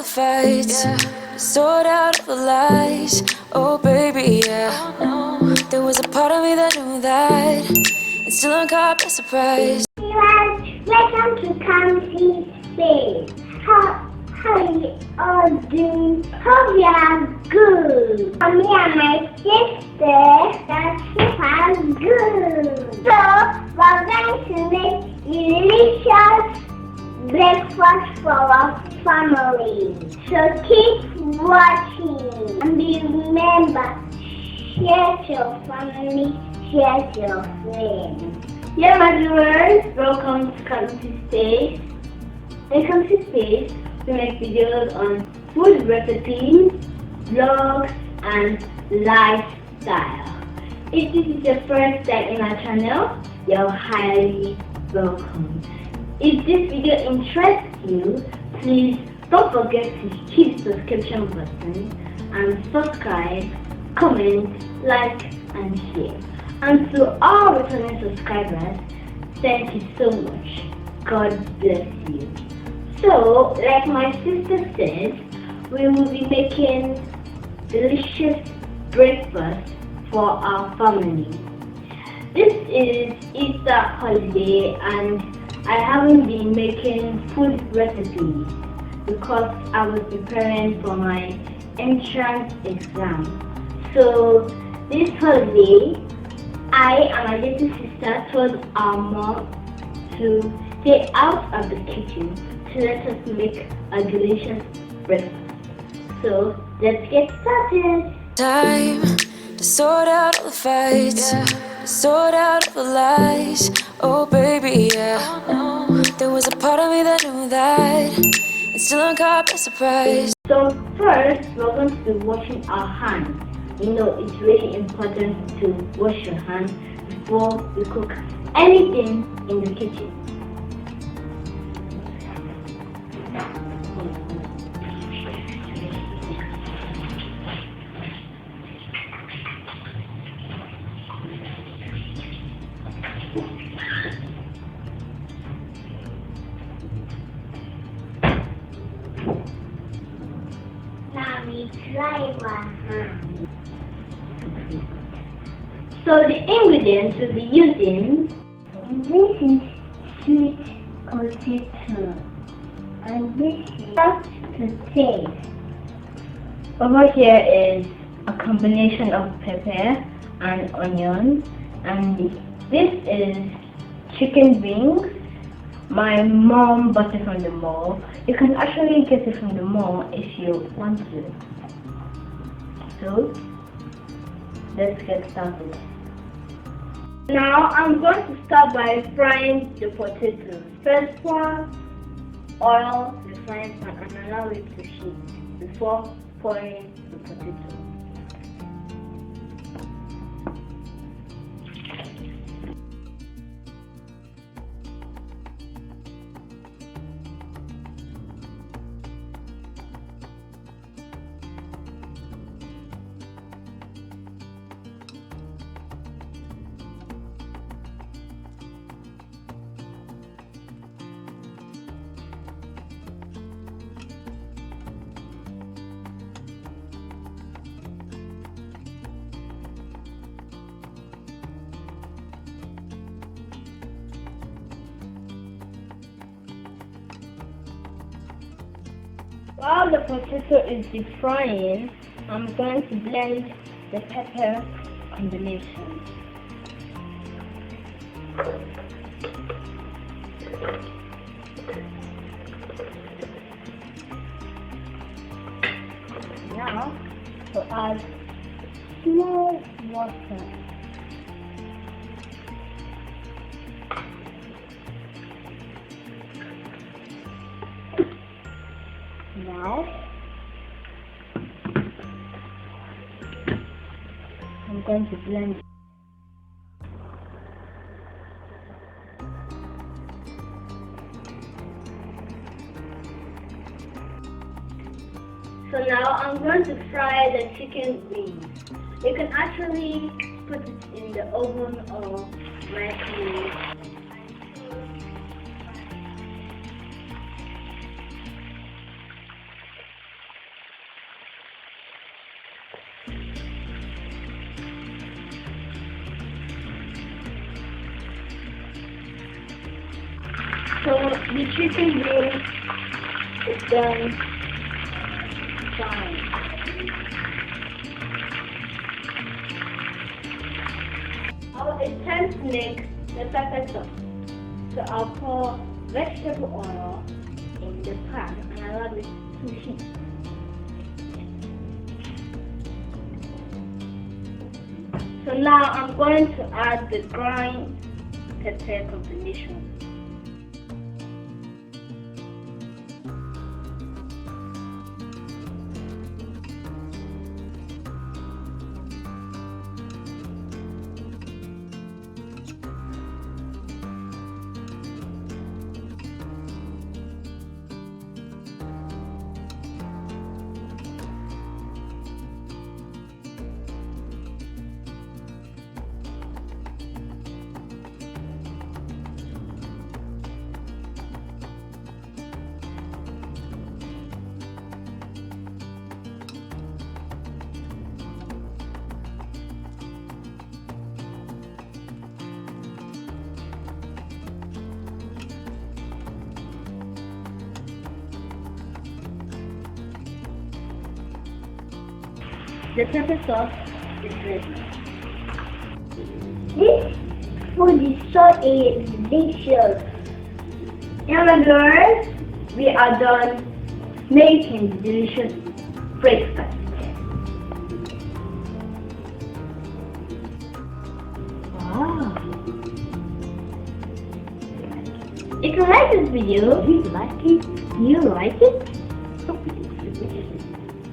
fights, sort out all the lies. Oh baby, yeah. There was a part of me that knew that, and still I'm caught by surprise. Welcome to Kamsi Space. How you all doing? Hope you are good. Me and my sister, that she are good. So we're going to make delicious breakfast for our family. So keep watching and remember, share to your family, share to your friends. Yeah, my viewers, welcome to Kamsi Space. In Kamsi Space, we make videos on food recipes, vlogs, and lifestyle. If this is your first time in our channel, you're highly welcome. If this video interests you, please don't forget to hit the subscription button and subscribe, comment, like, and share. And to all returning subscribers, thank you so much. God bless you. So, like my sister said, we will be making delicious breakfast for our family. This is Easter holiday and I haven't been making food recipes because I was preparing for my entrance exam. So, this holiday, I and my little sister told our mom to stay out of the kitchen to let us make a delicious breakfast. So let's get started. Time to sort out all the fights, sort out all the lies. Oh baby, yeah. There was a part of me that knew that, and still I'm caught by surprise. So first, we're going to be washing our hands. You know, it's really important to wash your hands before you cook anything in the kitchen. Now we dry our hands. So the ingredients we'll be using, this is sweet potato and this is salt to taste. Over here is a combination of pepper and onion, and this is chicken wings. My mom bought it from the mall. You can actually get it from the mall if you want to. So let's get started. Now I'm going to start by frying the potatoes. First pour oil to the frying pan and allow it to heat before pouring the potato. While the potato is deep frying, I'm going to blend the pepper combination. Now, to add small water. Now, I'm going to blend. So now I'm going to fry the chicken wings. You can actually put it in the oven or microwave. So the chicken wing is done fine. Now it's time to make the pepper sauce. So I'll pour vegetable oil in the pan and allow it to heat. So now I'm going to add the ground pepper combination. The pepper sauce is ready. This food is so delicious. In other words, we are done making delicious breakfast. Wow. If you like this video, you like it?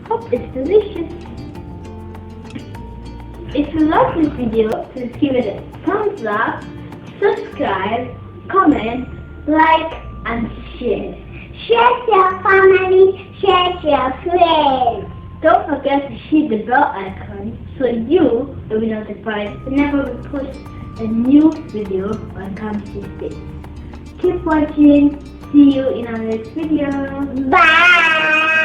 Hope it's delicious. If you like this video, please give it a thumbs up, subscribe, comment, like, and share. Share to your family, share to your friends. Don't forget to hit the bell icon so you will be notified whenever we post a new video on Kamsi Space. Keep watching. See you in our next video. Bye!